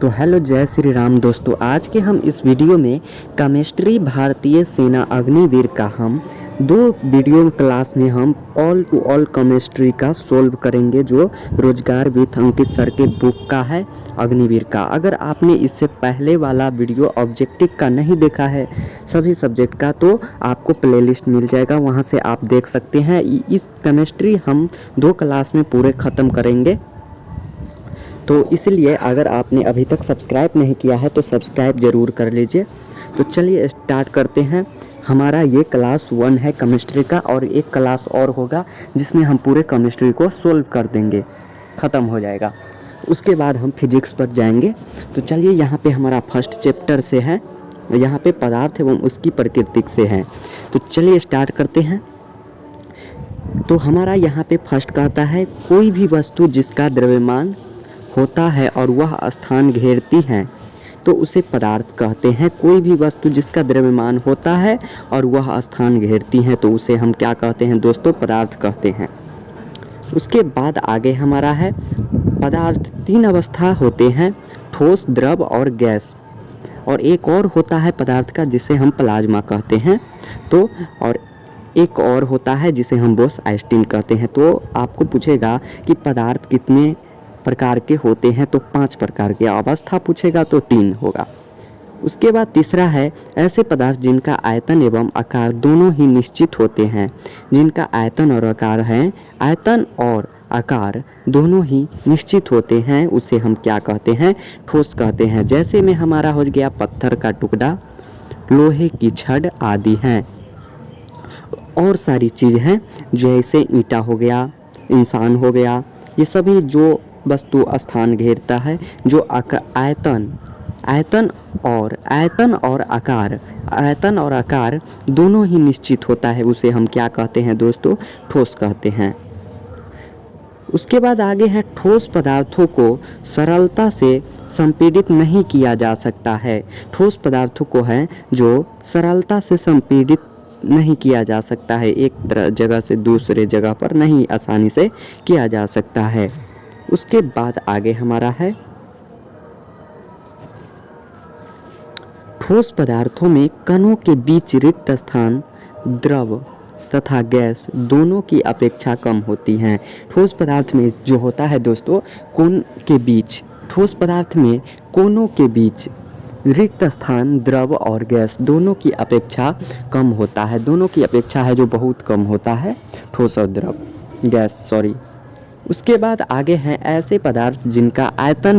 तो हेलो जय श्री राम दोस्तों, आज के हम इस वीडियो में केमिस्ट्री भारतीय सेना अग्निवीर का हम दो वीडियो क्लास में हम ऑल टू ऑल केमिस्ट्री का सोल्व करेंगे, जो रोजगार विथ अंकित सर के बुक का है अग्निवीर का। अगर आपने इससे पहले वाला वीडियो ऑब्जेक्टिव का नहीं देखा है सभी सब्जेक्ट का, तो आपको प्लेलिस्ट मिल जाएगा, वहां से आप देख सकते हैं। इस केमिस्ट्री हम दो क्लास में पूरे ख़त्म करेंगे, तो इसलिए अगर आपने अभी तक सब्सक्राइब नहीं किया है तो सब्सक्राइब ज़रूर कर लीजिए। तो चलिए स्टार्ट करते हैं। हमारा ये क्लास 1 है केमिस्ट्री का, और एक क्लास और होगा जिसमें हम पूरे केमिस्ट्री को सोल्व कर देंगे, ख़त्म हो जाएगा। उसके बाद हम फिजिक्स पर जाएंगे। तो चलिए, यहाँ पे हमारा फर्स्ट चैप्टर से है, यहाँ पे पदार्थ एवं उसकी प्रकृति से है। तो चलिए स्टार्ट करते हैं। तो हमारा यहाँ पे फर्स्ट कहता है, कोई भी वस्तु जिसका द्रव्यमान होता है और वह स्थान घेरती है तो उसे पदार्थ कहते हैं। कोई भी वस्तु जिसका द्रव्यमान होता है और वह स्थान घेरती है तो उसे हम क्या कहते हैं दोस्तों? पदार्थ कहते हैं। उसके बाद आगे हमारा है, पदार्थ 3 अवस्था होते हैं, ठोस, द्रव और गैस, और एक और होता है पदार्थ का जिसे हम प्लाज्मा कहते हैं। तो और एक और होता है जिसे हम बोस-आइंस्टीन कहते हैं। तो आपको पूछेगा कि पदार्थ कितने प्रकार के होते हैं, तो 5 प्रकार के। अवस्था पूछेगा तो 3 होगा। उसके बाद तीसरा है, ऐसे पदार्थ जिनका आयतन एवं आकार दोनों ही निश्चित होते हैं। जिनका आयतन और आकार है, आयतन और आकार दोनों ही निश्चित होते हैं, उसे हम क्या कहते हैं? ठोस कहते हैं। जैसे में हमारा हो गया पत्थर का टुकड़ा, लोहे की छड़ आदि हैं। और सारी चीज़ हैं, जैसे ईंटा हो गया, इंसान हो गया, ये सभी जो वस्तु स्थान घेरता है, जो आयतन और आकार दोनों ही निश्चित होता है, उसे हम क्या कहते हैं दोस्तों? ठोस कहते हैं। उसके बाद आगे है, ठोस पदार्थों को सरलता से संपीड़ित नहीं किया जा सकता है। ठोस पदार्थों को है जो सरलता से संपीड़ित नहीं किया जा सकता है, एक जगह से दूसरे जगह पर नहीं आसानी से किया जा सकता है। उसके बाद आगे हमारा है, ठोस पदार्थों में कणों के बीच रिक्त स्थान द्रव तथा गैस दोनों की अपेक्षा कम होती हैं। ठोस पदार्थ में जो होता है दोस्तों, ठोस पदार्थ में कोनों के बीच रिक्त स्थान द्रव और गैस दोनों की अपेक्षा कम होता है। दोनों की अपेक्षा है जो बहुत कम होता है, ठोस और गैस। उसके बाद आगे हैं, ऐसे पदार्थ जिनका आयतन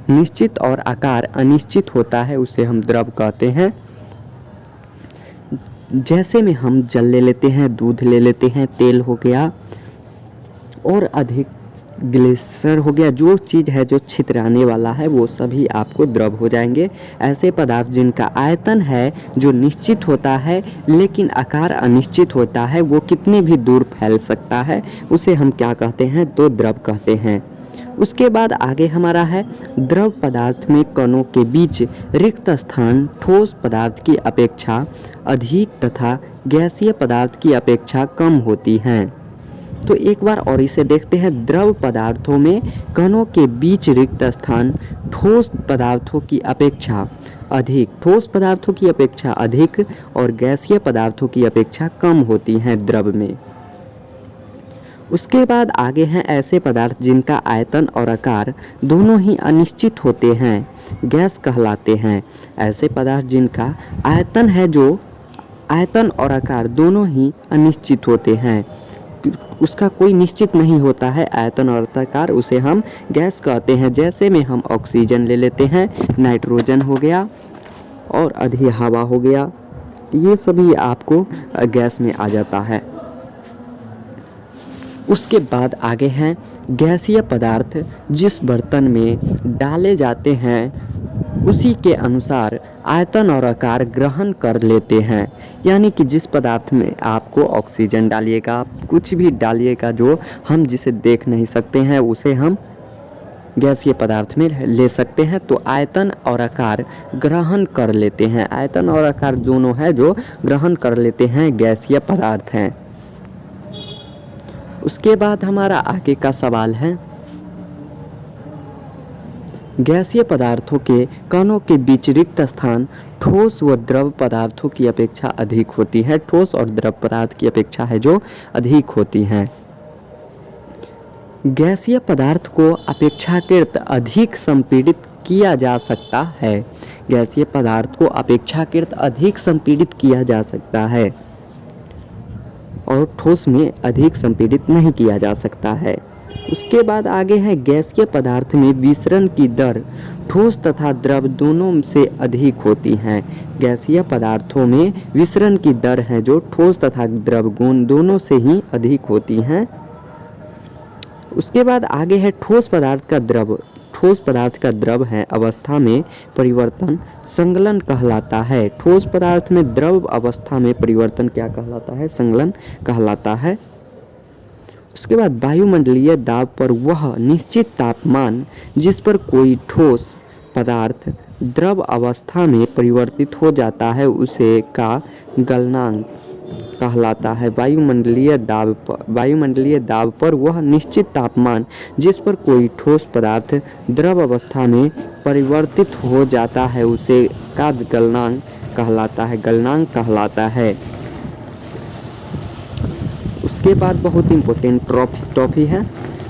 निश्चित और आकार अनिश्चित होता है, उसे हम द्रव कहते हैं। जैसे में हम जल ले लेते हैं, दूध ले लेते हैं, तेल हो गया और अधिक ग्लिसर हो गया, जो चीज़ है जो छितराने वाला है वो सभी आपको द्रव हो जाएंगे। ऐसे पदार्थ जिनका आयतन है जो निश्चित होता है लेकिन आकार अनिश्चित होता है, वो कितनी भी दूर फैल सकता है, उसे हम क्या कहते हैं? तो द्रव कहते हैं। उसके बाद आगे हमारा है, द्रव पदार्थ में कणों के बीच रिक्त स्थान ठोस पदार्थ की अपेक्षा अधिक तथा गैसीय पदार्थ की अपेक्षा कम होती हैं। तो एक बार और इसे देखते हैं, द्रव पदार्थों में कणों के बीच रिक्त स्थान ठोस पदार्थों की अपेक्षा अधिक और गैसीय पदार्थों की अपेक्षा कम होती हैं द्रव में। उसके बाद आगे हैं, ऐसे पदार्थ जिनका आयतन और आकार दोनों ही अनिश्चित होते हैं, गैस कहलाते हैं। ऐसे पदार्थ जिनका आयतन और आकार दोनों ही अनिश्चित होते हैं, उसका कोई निश्चित नहीं होता है आयतन और आकार, उसे हम गैस कहते हैं। जैसे में हम ऑक्सीजन ले लेते हैं, नाइट्रोजन हो गया और आधी हवा हो गया, ये सभी आपको गैस में आ जाता है। उसके बाद आगे हैं, गैसीय पदार्थ जिस बर्तन में डाले जाते हैं उसी के अनुसार आयतन और आकार ग्रहण कर लेते हैं। यानी कि जिस पदार्थ में आपको ऑक्सीजन डालिएगा, कुछ भी डालिएगा जो हम जिसे देख नहीं सकते हैं, उसे हम गैसीय पदार्थ में ले सकते हैं। तो आयतन और आकार ग्रहण कर लेते हैं, आयतन और आकार दोनों है जो ग्रहण कर लेते हैं, गैसीय पदार्थ हैं। उसके बाद हमारा आगे का सवाल है, गैसीय पदार्थों के कणों के बीच रिक्त स्थान ठोस व द्रव पदार्थों की अपेक्षा अधिक होती है। ठोस और द्रव पदार्थ की अपेक्षा है जो अधिक होती हैं। गैसीय पदार्थ को अपेक्षाकृत अधिक संपीड़ित किया जा सकता है। गैसीय पदार्थ को अपेक्षाकृत अधिक संपीड़ित किया जा सकता है और ठोस में अधिक संपीड़ित नहीं किया जा सकता है। उसके बाद आगे है गैसीय पदार्थ में विसरण की दर ठोस तथा द्रव दोनों से अधिक होती है। गैसीय पदार्थों में विसरण की दर है जो ठोस तथा द्रव गुण दोनों से ही अधिक होती हैं। उसके बाद आगे है ठोस पदार्थ का द्रव। ठोस पदार्थ का द्रव है अवस्था में परिवर्तन संगलन कहलाता है। ठोस पदार्थ में द्रव अवस्था में परिवर्तन क्या कहलाता है? संगलन कहलाता है। उसके बाद वायुमंडलीय दाब पर वह निश्चित तापमान जिस पर कोई ठोस पदार्थ द्रव अवस्था में परिवर्तित हो जाता है उसे का गलनांक कहलाता है। वायुमंडलीय दाब पर वह निश्चित तापमान जिस पर कोई ठोस पदार्थ द्रव अवस्था में परिवर्तित हो जाता है उसे का गलनांक कहलाता है। उसके बाद बहुत इंपॉर्टेंट टॉपिक है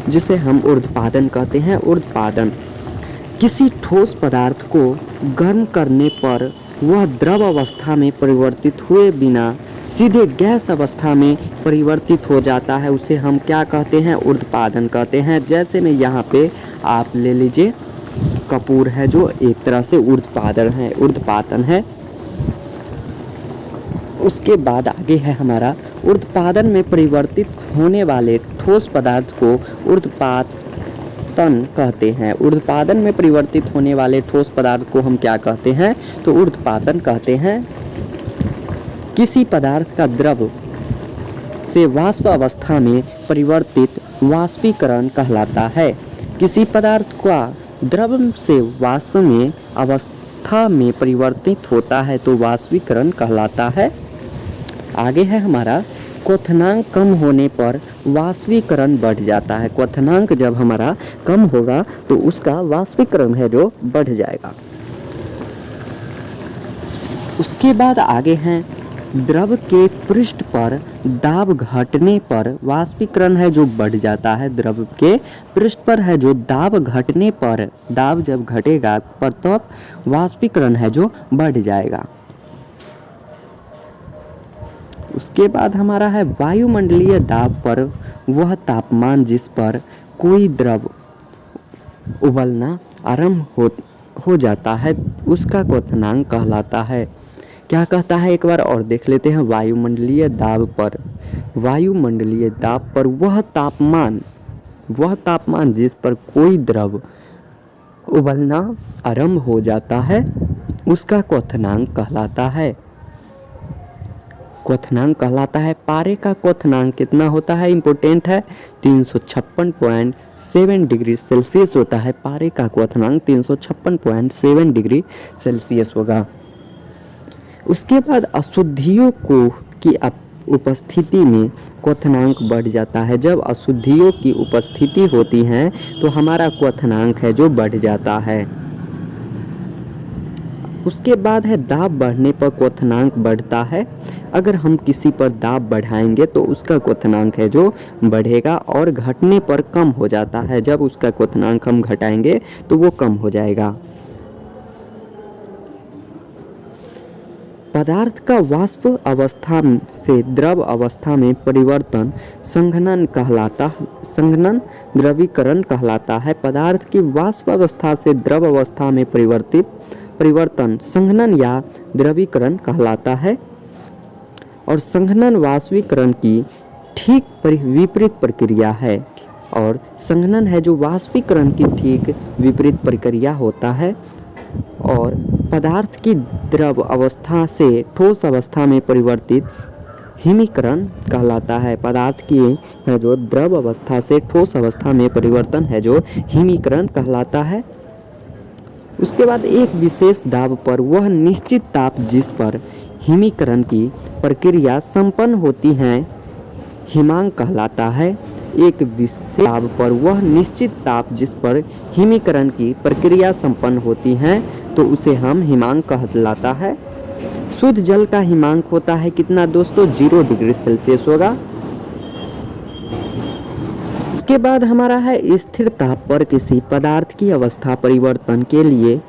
जिसे हम ऊर्ध्वपातन कहते हैं। ऊर्ध्वपातन किसी ठोस पदार्थ को गर्म करने पर वह द्रव अवस्था में परिवर्तित हुए बिना सीधे गैस अवस्था में परिवर्तित हो जाता है उसे हम क्या कहते हैं? ऊर्ध्वपातन कहते हैं। जैसे में यहाँ पे आप ले लीजिए कपूर है जो एक तरह से ऊर्ध्वपातन है। उसके बाद आगे है हमारा ऊर्ध्वपातन में परिवर्तित होने वाले ठोस पदार्थ को ऊर्ध्वपातन कहते हैं। ऊर्ध्वपातन में परिवर्तित होने वाले ठोस पदार्थ को हम क्या कहते हैं? तो ऊर्ध्वपातन कहते हैं। किसी पदार्थ का द्रव से वाष्प अवस्था में परिवर्तित वाष्पीकरण कहलाता है। किसी पदार्थ का द्रव से वाष्प में अवस्था में परिवर्तित होता है तो वाष्पीकरण कहलाता है। आगे है हमारा क्वथनांक कम होने पर वाष्पीकरण बढ़ जाता है। क्वथनांक जब हमारा कम होगा तो उसका वाष्पीकरण है जो बढ़ जाएगा। उसके बाद आगे हैं द्रव के पृष्ठ पर दाब घटने पर वाष्पीकरण है जो बढ़ जाता है। द्रव के पृष्ठ पर है जो दाब घटने पर दाब जब घटेगा पर तब वाष्पीकरण है जो बढ़ जाएगा। उसके बाद हमारा है वायुमंडलीय दाब पर वह तापमान जिस पर कोई द्रव उबलना आरंभ हो जाता है उसका क्वथनांक कहलाता है। क्या कहता है एक बार और देख लेते हैं। वायुमंडलीय दाब पर वह तापमान जिस पर कोई द्रव उबलना आरंभ हो जाता है उसका क्वथनांक कहलाता है। पारे का क्वथनांक कितना होता है? इंपॉर्टेंट है, 356.7 डिग्री सेल्सियस होता है। पारे का क्वथनांक 356.7 डिग्री सेल्सियस होगा। उसके बाद अशुद्धियों की उपस्थिति में क्वथनांक बढ़ जाता है। जब अशुद्धियों की उपस्थिति होती है तो हमारा क्वथनांक है जो बढ़ जाता है। उसके बाद है दाब बढ़ने पर क्वथनांक बढ़ता है। अगर हम किसी पर दाब बढ़ाएंगे तो उसका क्वथनांक है जो बढ़ेगा और घटने पर कम हो जाता है। जब उसका क्वथनांक हम घटाएंगे तो वो कम हो जाएगा। पदार्थ का वाष्प अवस्था से द्रव अवस्था में परिवर्तन संघनन द्रवीकरण कहलाता है। पदार्थ की वाष्प अवस्था से द्रव अवस्था में परिवर्तन संघनन या द्रवीकरण कहलाता है। और संघनन वाष्पीकरण की ठीक विपरीत प्रक्रिया है। और संघनन है जो वाष्पीकरण की ठीक विपरीत प्रक्रिया होता है। और पदार्थ की द्रव अवस्था से ठोस अवस्था में परिवर्तित हिमीकरण कहलाता है। पदार्थ की है जो द्रव अवस्था से ठोस अवस्था में परिवर्तन है जो हिमीकरण कहलाता है। उसके बाद एक विशेष दाब पर वह निश्चित ताप जिस पर हिमीकरण की प्रक्रिया संपन्न होती है हिमांक कहलाता है। एक विशेष ताप पर वह निश्चित ताप जिस पर हिमीकरण की प्रक्रिया संपन्न होती है तो उसे हम हिमांक कहलाता है। शुद्ध जल का हिमांक होता है कितना दोस्तों, 0 डिग्री सेल्सियस होगा। उसके बाद हमारा है स्थिर ताप पर किसी पदार्थ की अवस्था परिवर्तन के लिए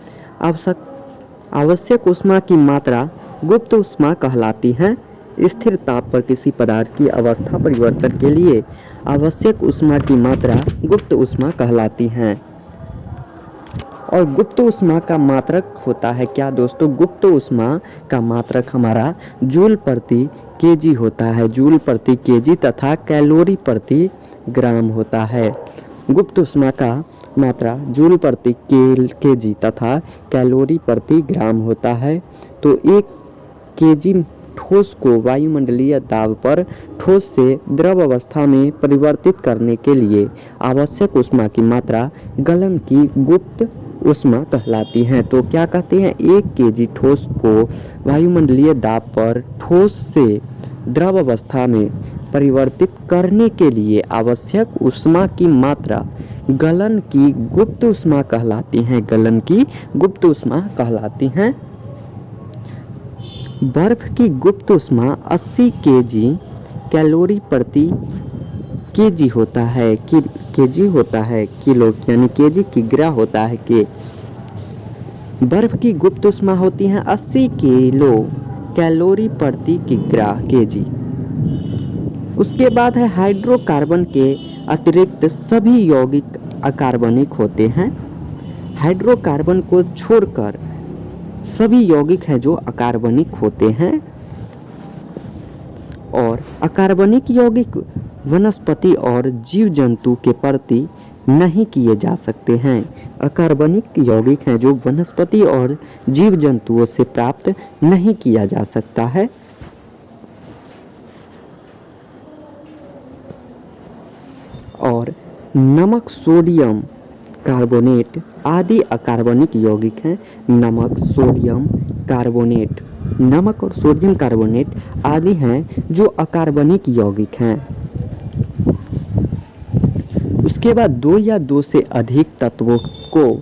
आवश्यक ऊष्मा की मात्रा गुप्त ऊष्मा कहलाती है। स्थिर ताप पर किसी पदार्थ की अवस्था परिवर्तन के लिए आवश्यक ऊष्मा की मात्रा गुप्त ऊष्मा कहलाती है। और गुप्त ऊष्मा का मात्रक होता है क्या दोस्तों, गुप्त ऊष्मा का मात्रक हमारा जूल प्रति केजी होता है, जूल प्रति केजी तथा कैलोरी प्रति ग्राम होता है। गुप्त ऊष्मा का मात्रा जूल प्रति केजी तथा कैलोरी प्रति ग्राम होता है। तो 1 केजी ठोस को वायुमंडलीय दाब पर ठोस से द्रव अवस्था में परिवर्तित करने के लिए आवश्यक ऊष्मा की मात्रा गलन की गुप्त ऊष्मा कहलाती है। तो क्या कहते हैं, 1 केजी ठोस को वायुमंडलीय दाब पर ठोस से द्रव अवस्था में परिवर्तित करने के लिए आवश्यक ऊष्मा की मात्रा गलन की गुप्त ऊष्मा कहलाती है, गलन की गुप्त ऊष्मा कहलाती हैं। बर्फ की गुप्त ऊष्मा 80 केजी कैलोरी प्रति केजी होता है, केजी होता है किलो, यानी केजी किग्रा होता है के। बर्फ की गुप्त ऊष्मा होती है 80 किलो कैलोरी प्रति किग्रा केजी। उसके बाद है हाइड्रोकार्बन के अतिरिक्त सभी यौगिक अकार्बनिक होते हैं। हाइड्रोकार्बन को छोड़कर सभी यौगिक हैं जो अकार्बनिक होते हैं। और अकार्बनिक यौगिक वनस्पति और जीव जंतु के प्रति नहीं किए जा सकते हैं। अकार्बनिक यौगिक हैं जो वनस्पति और जीव जंतुओं से प्राप्त नहीं किया जा सकता है। और नमक, सोडियम कार्बोनेट आदि अकार्बनिक यौगिक हैं। नमक, सोडियम कार्बोनेट, नमक और सोडियम कार्बोनेट आदि हैं जो अकार्बनिक यौगिक हैं। उसके बाद 2 या 2 से अधिक तत्वों को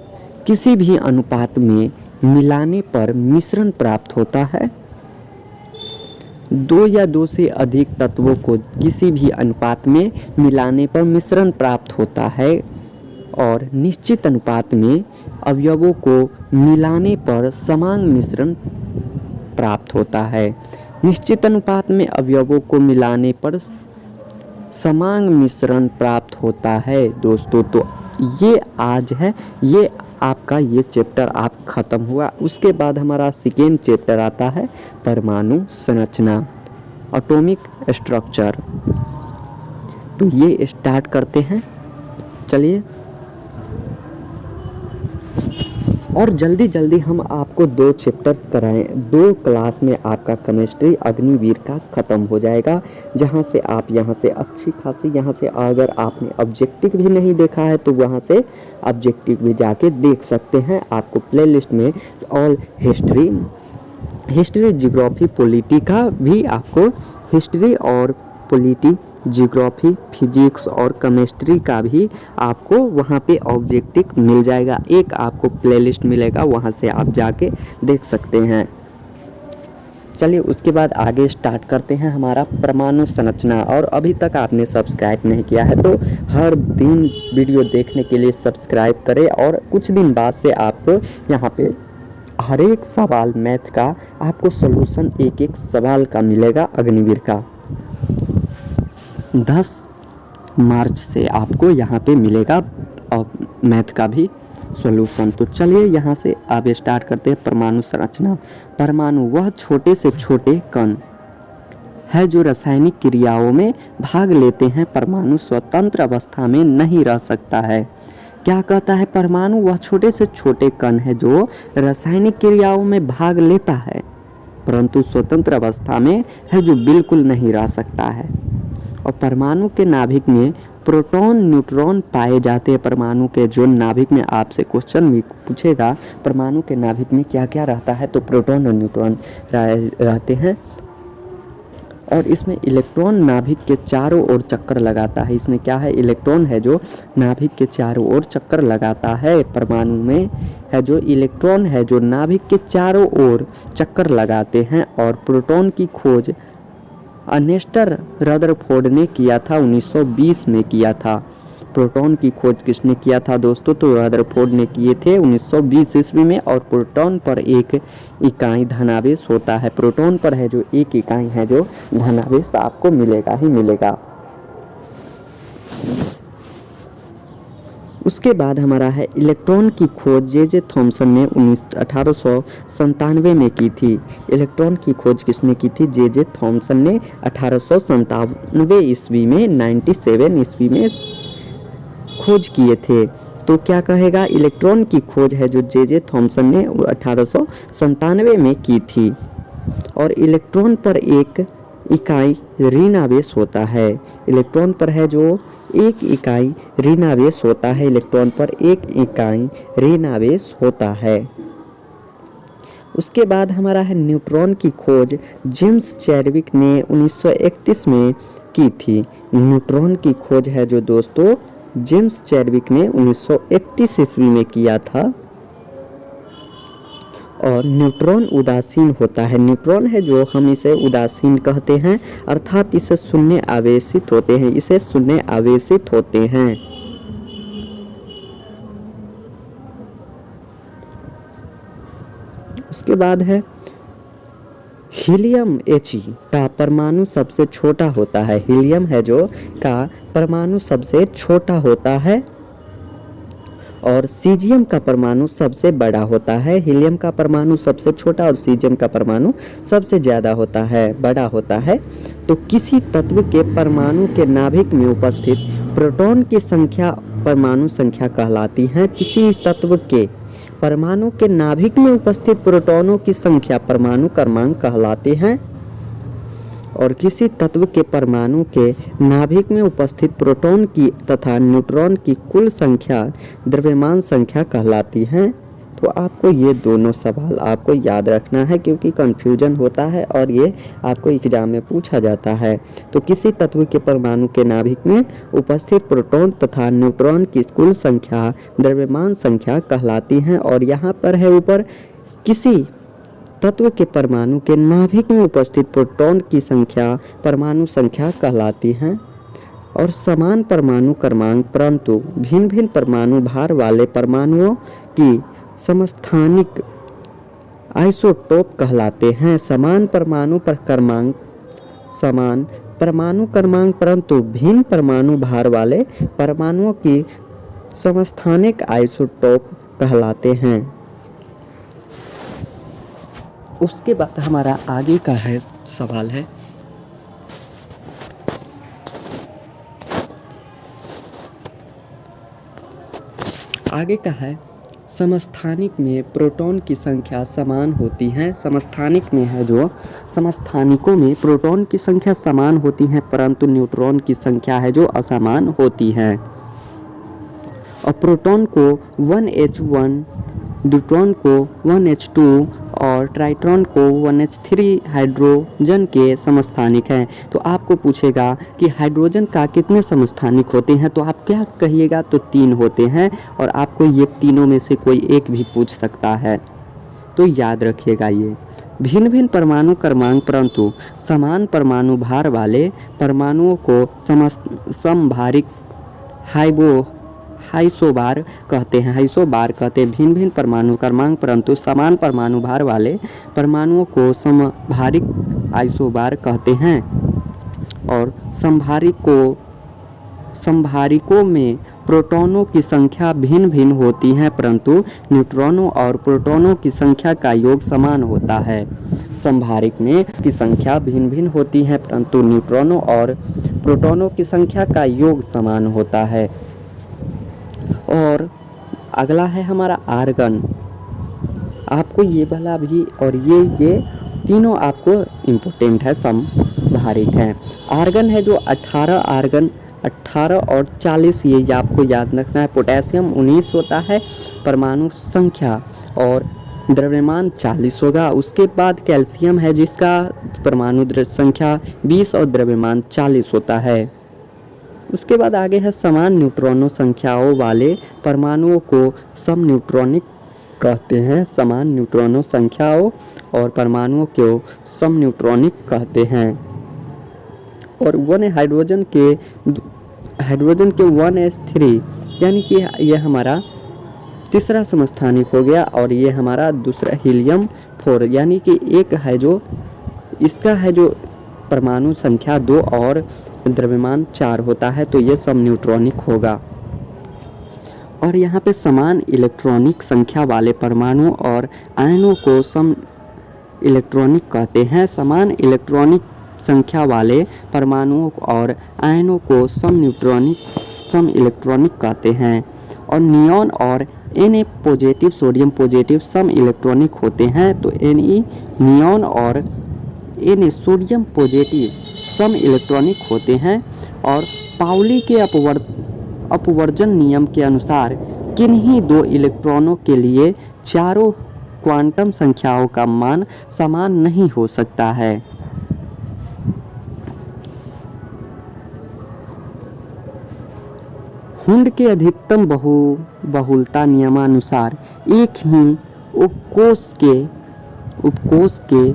किसी भी अनुपात में मिलाने पर मिश्रण प्राप्त होता है। 2 या 2 से अधिक तत्वों को किसी भी अनुपात में मिलाने पर मिश्रण प्राप्त होता है। और निश्चित अनुपात में अवयवों को मिलाने पर समान मिश्रण प्राप्त होता है। निश्चित अनुपात में अवयवों को मिलाने पर समान मिश्रण प्राप्त होता है दोस्तों। तो ये आज है, ये आपका ये चैप्टर आप ख़त्म हुआ। उसके बाद हमारा सेकेंड चैप्टर आता है परमाणु संरचना, एटॉमिक स्ट्रक्चर। तो ये स्टार्ट करते हैं, चलिए। और जल्दी जल्दी हम आपको 2 चैप्टर कराएं, 2 क्लास में आपका केमिस्ट्री अग्निवीर का ख़त्म हो जाएगा। जहां से आप यहां से अच्छी खासी, यहां से अगर आपने ऑब्जेक्टिव भी नहीं देखा है तो वहां से ऑब्जेक्टिव भी जाके देख सकते हैं। आपको प्लेलिस्ट में ऑल हिस्ट्री, जियोग्राफी, पॉलिटी का भी आपको हिस्ट्री और पॉलिटी, जियोग्राफी, फिजिक्स और केमिस्ट्री का भी आपको वहाँ पे ऑब्जेक्टिव मिल जाएगा। एक आपको प्लेलिस्ट मिलेगा, वहाँ से आप जाके देख सकते हैं। चलिए उसके बाद आगे स्टार्ट करते हैं हमारा परमाणु संरचना। और अभी तक आपने सब्सक्राइब नहीं किया है तो हर दिन वीडियो देखने के लिए सब्सक्राइब करें। और कुछ दिन बाद से आपको यहाँ पे हर एक सवाल मैथ का आपको सॉल्यूशन एक सवाल का मिलेगा अग्निवीर का। 10 मार्च से आपको यहाँ पे मिलेगा और मैथ का भी सॉल्यूशन। तो चलिए यहाँ से आप स्टार्ट करते हैं परमाणु संरचना। परमाणु वह छोटे से छोटे कण है जो रासायनिक क्रियाओं में भाग लेते हैं। परमाणु स्वतंत्र अवस्था में नहीं रह सकता है। क्या कहता है, परमाणु वह छोटे से छोटे कण है जो रासायनिक क्रियाओं में भाग लेता है परंतु स्वतंत्र अवस्था में है जो बिल्कुल नहीं रह सकता है। और परमाणु के नाभिक में प्रोटॉन, न्यूट्रॉन पाए जाते हैं। परमाणु के जो नाभिक में आपसे क्वेश्चन भी पूछेगा परमाणु के नाभिक में क्या क्या रहता है, तो प्रोटॉन और न्यूट्रॉन रहते हैं। और इसमें इलेक्ट्रॉन नाभिक के चारों ओर चक्कर लगाता है। इसमें क्या है, इलेक्ट्रॉन है जो नाभिक के चारों ओर चक्कर लगाता है। परमाणु में है जो इलेक्ट्रॉन है जो नाभिक के चारों ओर चक्कर लगाते हैं। और प्रोटॉन की खोज अर्नेस्ट रदरफोर्ड ने किया था, 1920 में किया था। प्रोटॉन की खोज किसने किया था दोस्तों, तो रदरफोर्ड ने किए थे 1920 ईस्वी में। और प्रोटॉन पर एक इकाई धनावेश होता है। प्रोटॉन पर है जो एक इकाई है जो धनावेश आपको मिलेगा ही मिलेगा। उसके बाद हमारा है इलेक्ट्रॉन की खोज जे थॉमसन ने 1897 में की थी। इलेक्ट्रॉन की खोज किसने की थी, जे थॉमसन ने 1897 ईस्वी में 97 ईस्वी में खोज किए थे। तो क्या कहेगा, इलेक्ट्रॉन की खोज है जो जे थॉमसन ने 1897 में की थी। और इलेक्ट्रॉन पर एक इकाई ऋण आवेश होता है। इलेक्ट्रॉन पर है जो एक इकाई ऋण आवेश होता है। इलेक्ट्रॉन पर एक इकाई ऋण आवेश होता है। उसके बाद हमारा है न्यूट्रॉन की खोज जेम्स चैडविक ने 1931 में की थी। न्यूट्रॉन की खोज है जो दोस्तों जेम्स चैडविक ने 1931 ईस्वी में किया था। और न्यूट्रॉन उदासीन होता है। न्यूट्रॉन है जो हम इसे उदासीन कहते हैं, अर्थात इसे शून्य आवेशित होते हैं, इसे शून्य आवेशित होते हैं। उसके बाद है हीलियम He का परमाणु सबसे छोटा होता है। हीलियम है जो का परमाणु सबसे छोटा होता है। और सीजियम का परमाणु सबसे बड़ा होता है। हीलियम का परमाणु सबसे छोटा और सीजियम का परमाणु सबसे ज़्यादा होता है, बड़ा होता है। तो किसी तत्व के परमाणु के नाभिक में उपस्थित प्रोटॉन की संख्या परमाणु संख्या कहलाती है। किसी तत्व के परमाणु के नाभिक में उपस्थित प्रोटॉनों की संख्या परमाणु क्रमांक कहलाते हैं। और किसी तत्व के परमाणु के नाभिक में उपस्थित प्रोटॉन की तथा न्यूट्रॉन की कुल संख्या द्रव्यमान संख्या कहलाती है। तो आपको ये दोनों सवाल आपको याद रखना है क्योंकि कंफ्यूजन होता है और ये आपको एग्जाम में पूछा जाता है। तो किसी तत्व के परमाणु के नाभिक में उपस्थित प्रोटॉन तथा न्यूट्रॉन की कुल संख्या द्रव्यमान संख्या कहलाती है। और यहाँ पर है ऊपर किसी तत्व के परमाणु के नाभिक में उपस्थित प्रोटॉन की संख्या परमाणु संख्या कहलाती है। और समान परमाणु क्रमांक परंतु भिन्न भिन्न परमाणु भार वाले परमाणुओं की समस्थानिक आइसोटोप कहलाते हैं। समान परमाणु पर क्रमांक समान परमाणु क्रमांक परंतु भिन्न परमाणु भार वाले परमाणुओं की समस्थानिक आइसोटोप कहलाते हैं। उसके बाद हमारा आगे का है सवाल है आगे का है समस्थानिक में प्रोटॉन की संख्या समान होती है। समस्थानिक में है जो समस्थानिकों में प्रोटॉन की संख्या समान होती है परंतु न्यूट्रॉन की संख्या है जो असमान होती है। और प्रोटॉन को 1H1, न्यूट्रॉन को 1H2 और ट्राइट्रॉन को 1H3 हाइड्रोजन के समस्थानिक हैं। तो आपको पूछेगा कि हाइड्रोजन का कितने समस्थानिक होते हैं, तो आप क्या कहिएगा, तो 3 होते हैं। और आपको ये तीनों में से कोई एक भी पूछ सकता है, तो याद रखिएगा ये भिन्न भिन्न परमाणु क्रमांक परंतु समान परमाणु भार वाले परमाणुओं को समभारिक हाइसोबार कहते हैं। हाइसोबार कहते हैं भिन्न भिन्न परमाणु क्रमांक परंतु समान परमाणु भार वाले परमाणुओं को समभारिक आइसोबार कहते हैं। और समभारिकों में प्रोटॉनों की संख्या भिन्न भिन्न होती है परंतु न्यूट्रॉनों और प्रोटॉनों की संख्या का योग समान होता है। समभारिक में की संख्या भिन्न भिन्न होती है परंतु न्यूट्रॉनों और प्रोटॉनों की संख्या का योग समान होता है। और अगला है हमारा आर्गन। आपको ये वाला भी और ये तीनों आपको इम्पोर्टेंट है, समभारिक हैं। आर्गन है जो 18 आर्गन 18 और 40 ये आपको याद रखना है। पोटेशियम 19 होता है परमाणु संख्या और द्रव्यमान 40 होगा। उसके बाद कैल्शियम है जिसका परमाणु संख्या 20 और द्रव्यमान 40 होता है। उसके बाद आगे है समान न्यूट्रॉनों संख्याओं वाले परमाणुओं को सम न्यूट्रॉनिक कहते हैं। समान न्यूट्रॉनों संख्याओं और परमाणुओं को सम न्यूट्रॉनिक कहते हैं। और हाइड्रोजन के 1s3 यानी कि यह हमारा तीसरा समस्थानिक हो गया। और ये हमारा दूसरा हीलियम 4 यानी कि एक है जो इसका है जो परमाणु संख्या 2 और द्रव्यमान 4 होता है, तो ये सम न्यूट्रॉनिक होगा। और यहाँ पे समान इलेक्ट्रॉनिक संख्या वाले परमाणु और आयनों को सम इलेक्ट्रॉनिक कहते हैं। समान इलेक्ट्रॉनिक संख्या वाले परमाणुओं और आयनों को सम इलेक्ट्रॉनिक कहते हैं। और नियॉन और Na पॉजिटिव सोडियम पॉजिटिव सम इलेक्ट्रॉनिक होते हैं। तो Ne नियॉन और Na सोडियम पॉजिटिव सम इलेक्ट्रॉनिक होते हैं। और पाउली के अपवर्जन नियम के अनुसार किन्हीं दो इलेक्ट्रॉनों के लिए चारों क्वांटम संख्याओं का मान समान नहीं हो सकता है। हुंड के अधिकतम बहुलता नियमानुसार एक ही उपकोष के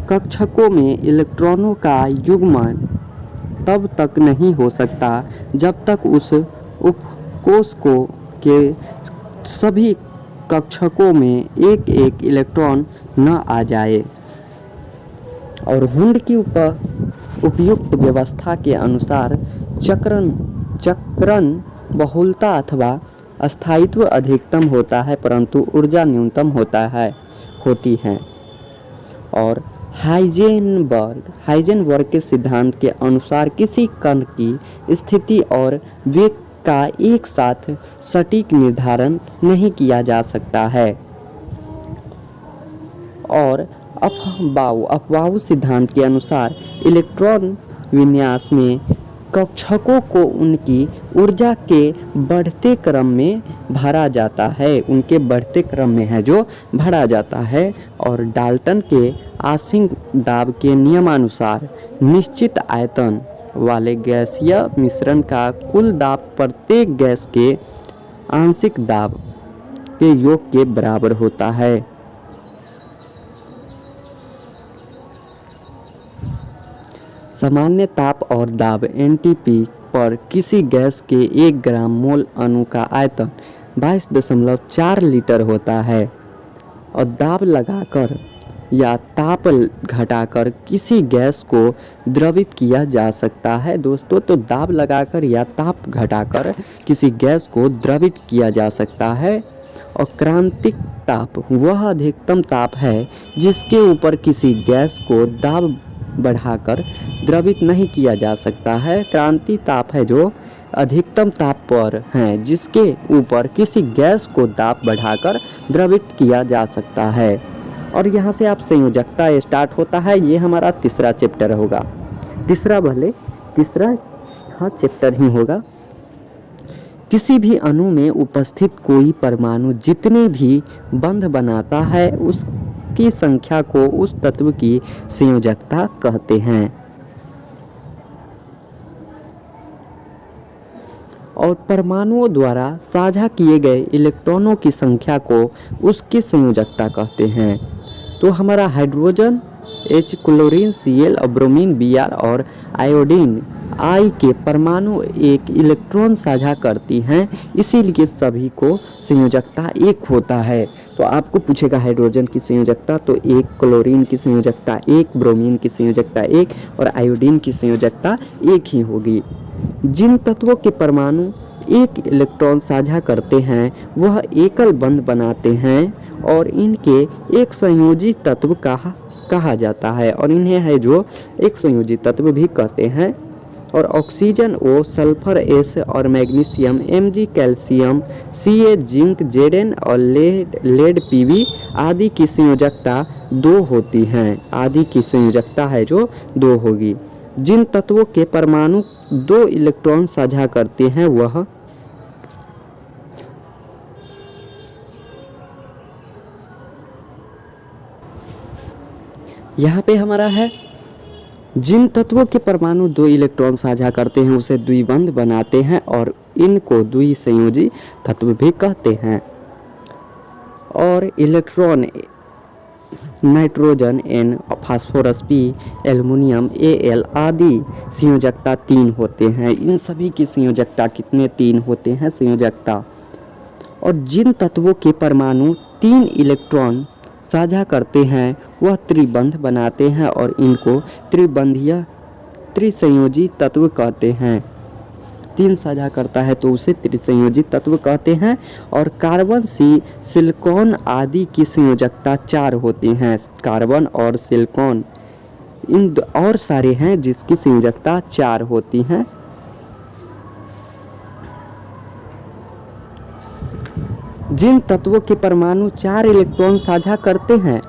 कक्षकों में इलेक्ट्रॉनों का युग्मन तब तक नहीं हो सकता जब तक उस उपकोष के सभी कक्षकों में एक एक इलेक्ट्रॉन न आ जाए। और हुंड की उपयुक्त व्यवस्था के अनुसार चक्रण बहुलता अथवा स्थायित्व अधिकतम होता है परंतु ऊर्जा न्यूनतम होती है। और हाइजेनबर्ग के सिद्धांत के अनुसार किसी कण की स्थिति और वेग का एक साथ सटीक निर्धारण नहीं किया जा सकता है। और अफबाऊ सिद्धांत के अनुसार इलेक्ट्रॉन विन्यास में कक्षकों को उनकी ऊर्जा के बढ़ते क्रम में भरा जाता है। उनके बढ़ते क्रम में है जो भरा जाता है। और डाल्टन के आंशिक दाब के नियमानुसार निश्चित आयतन वाले गैसीय मिश्रण का कुल दाब प्रत्येक गैस के आंशिक दाब के योग के बराबर होता है। सामान्य ताप और दाब एनटीपी पर किसी गैस के 1 ग्राम मोल अणु का आयतन 22.4 लीटर होता है। और दाब लगाकर या ताप घटाकर किसी गैस को द्रवित किया जा सकता है। दोस्तों, तो दाब लगाकर या ताप घटाकर किसी गैस को द्रवित किया जा सकता है। और क्रांतिक ताप वह अधिकतम ताप है जिसके ऊपर किसी गैस को दाब बढ़ाकर द्रवित नहीं किया जा सकता है। क्रांति ताप है जो अधिकतम ताप पर है जिसके ऊपर किसी गैस को दाब बढ़ाकर द्रवित किया जा सकता है। और यहाँ से आप संयोजकता स्टार्ट होता है। ये हमारा तीसरा चैप्टर होगा। तीसरा चैप्टर ही होगा। किसी भी अणु में उपस्थित कोई परमाणु जितने भी बंध बनाता है उसकी संख्या को उस तत्व की संयोजकता कहते हैं। और परमाणुओं द्वारा साझा किए गए इलेक्ट्रॉनों की संख्या को उसकी संयोजकता कहते हैं। तो हमारा हाइड्रोजन H, क्लोरीन Cl और ब्रोमीन Br और आयोडीन I के परमाणु एक इलेक्ट्रॉन साझा करती हैं, इसीलिए सभी को संयोजकता 1 होता है। तो आपको पूछेगा हाइड्रोजन की संयोजकता, तो 1, क्लोरीन की संयोजकता 1, ब्रोमीन की संयोजकता 1 और आयोडीन की संयोजकता 1 ही होगी। जिन तत्वों के परमाणु एक इलेक्ट्रॉन साझा करते हैं वह एकल बंध बनाते हैं और इनके एक संयोजी तत्व कहा जाता है। और इन्हें है जो एक संयोजी तत्व भी कहते हैं। और ऑक्सीजन O, सल्फर S और magnesium Mg, calcium Ca, zinc Zn और लेड Pb आदि की संयोजकता 2 होती हैं। आदि की संयोजकता है जो 2 होगी। जिन तत्वों के परमाणु 2 इलेक्ट्रॉन साझा करते हैं वह यहाँ पे हमारा है जिन तत्वों के परमाणु 2 इलेक्ट्रॉन साझा करते हैं उसे द्विबंध बनाते हैं और इनको द्विसंयोजी तत्व भी कहते हैं। और electron nitrogen N, phosphorus P, aluminium Al आदि संयोजकता 3 होते हैं। इन सभी की संयोजकता कितने 3 होते हैं संयोजकता। और जिन तत्वों के परमाणु 3 इलेक्ट्रॉन साझा करते हैं वह त्रिबंध बनाते हैं और इनको त्रिबंधीय त्रिसंयोजी तत्व कहते हैं। 3 साझा करता है तो उसे त्रिसंयोजी तत्व कहते हैं। और कार्बन सिलिकॉन आदि की संयोजकता 4 होती हैं। कार्बन और सिलिकॉन इन और सारे हैं जिसकी संयोजकता 4 होती हैं। जिन तत्वों के परमाणु 4 इलेक्ट्रॉन साझा करते हैं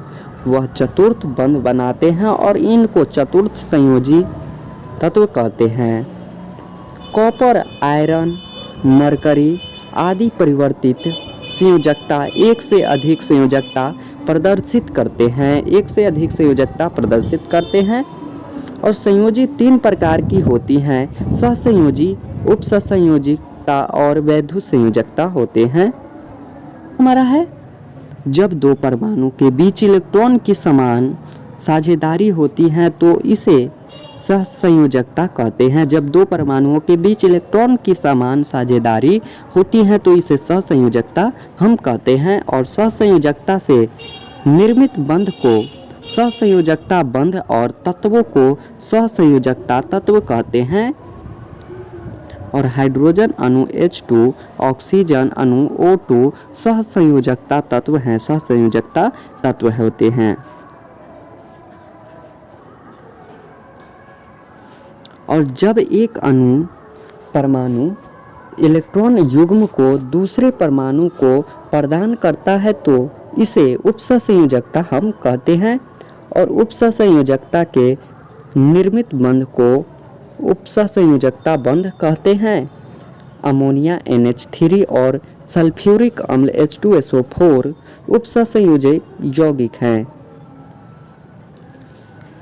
वह चतुर्थ बंध बनाते हैं और इनको चतुर्थ संयोजी तत्व कहते हैं। कॉपर, आयरन, मरकरी आदि परिवर्तित संयोजकता एक से अधिक संयोजकता प्रदर्शित करते हैं। एक से अधिक संयोजकता प्रदर्शित करते हैं। और संयोजी 3 प्रकार की होती हैं। सहसंयोजी, उपसंयोजिकता और वैद्युत संयोजकता होते हैं। हमारा है जब 2 परमाणु के बीच इलेक्ट्रॉन की समान साझेदारी होती है तो इसे सहसंयोजकता कहते हैं। जब 2 परमाणुओं के बीच इलेक्ट्रॉन की समान साझेदारी होती है तो इसे सहसंयोजकता हम कहते हैं। और सहसंयोजकता से निर्मित बंध को सहसंयोजकता बंध और तत्वों को सहसंयोजकता तत्व कहते हैं। और हाइड्रोजन अणु H2, ऑक्सीजन अणु O2 सहसंयोजकता तत्व हैं। सहसंयोजकता तत्व होते हैं। और जब एक परमाणु इलेक्ट्रॉन युग्म को दूसरे परमाणु को प्रदान करता है तो इसे उपसंयोजकता हम कहते हैं। और उपसंयोजकता के निर्मित बंध को उपसंयोजकता बंध कहते हैं। अमोनिया NH3 और सल्फ्यूरिक अम्ल H2SO4 उपसंयोजी यौगिक हैं।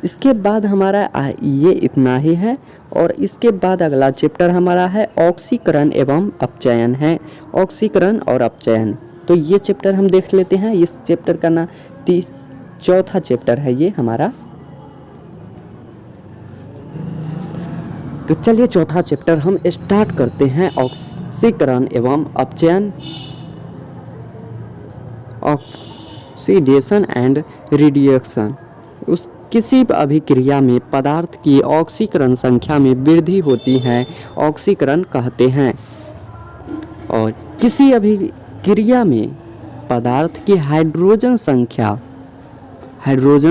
इसके बाद हमारा ये इतना ही है। और इसके बाद अगला चैप्टर हमारा है ऑक्सीकरण एवं अपचयन है। ऑक्सीकरण और अपचयन, तो ये चैप्टर हम देख लेते हैं। इस चैप्टर का ना 4था चैप्टर है ये हमारा। तो चलिए 4था चैप्टर हम स्टार्ट करते हैं। ऑक्सीकरण एवं अपचयन, ऑक्सीडेशन एंड रिडक्शन। किसी अभिक्रिया में पदार्थ की ऑक्सीकरण संख्या में वृद्धि होती है ऑक्सीकरण कहते हैं। और किसी अभिक्रिया में पदार्थ की हाइड्रोजन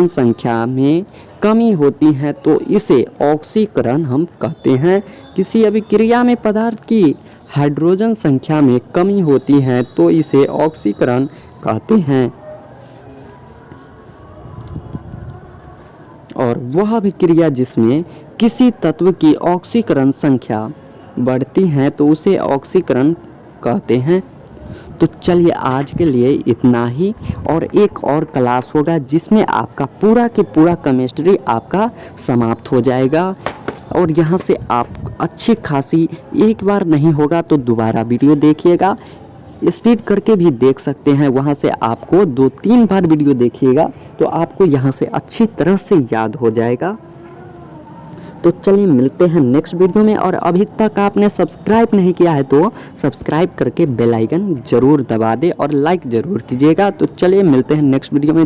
संख्या में कमी होती है तो इसे ऑक्सीकरण हम कहते हैं। किसी अभिक्रिया में पदार्थ की हाइड्रोजन संख्या में कमी होती है तो इसे ऑक्सीकरण कहते हैं। और वह अभिक्रिया जिसमें किसी तत्व की ऑक्सीकरण संख्या बढ़ती है तो उसे ऑक्सीकरण कहते हैं। तो चलिए आज के लिए इतना ही। और एक और क्लास होगा जिसमें आपका पूरा के पूरा केमिस्ट्री आपका समाप्त हो जाएगा। और यहाँ से आप अच्छी खासी, एक बार नहीं होगा तो दोबारा वीडियो देखिएगा। स्पीड करके भी देख सकते हैं। वहाँ से आपको 2-3 बार वीडियो देखिएगा तो आपको यहाँ से अच्छी तरह से याद हो जाएगा। तो चलिए मिलते हैं नेक्स्ट वीडियो में। और अभी तक आपने सब्सक्राइब नहीं किया है तो सब्सक्राइब करके बेल आइकन ज़रूर दबा दे और लाइक ज़रूर कीजिएगा। तो चलिए मिलते हैं नेक्स्ट वीडियो में।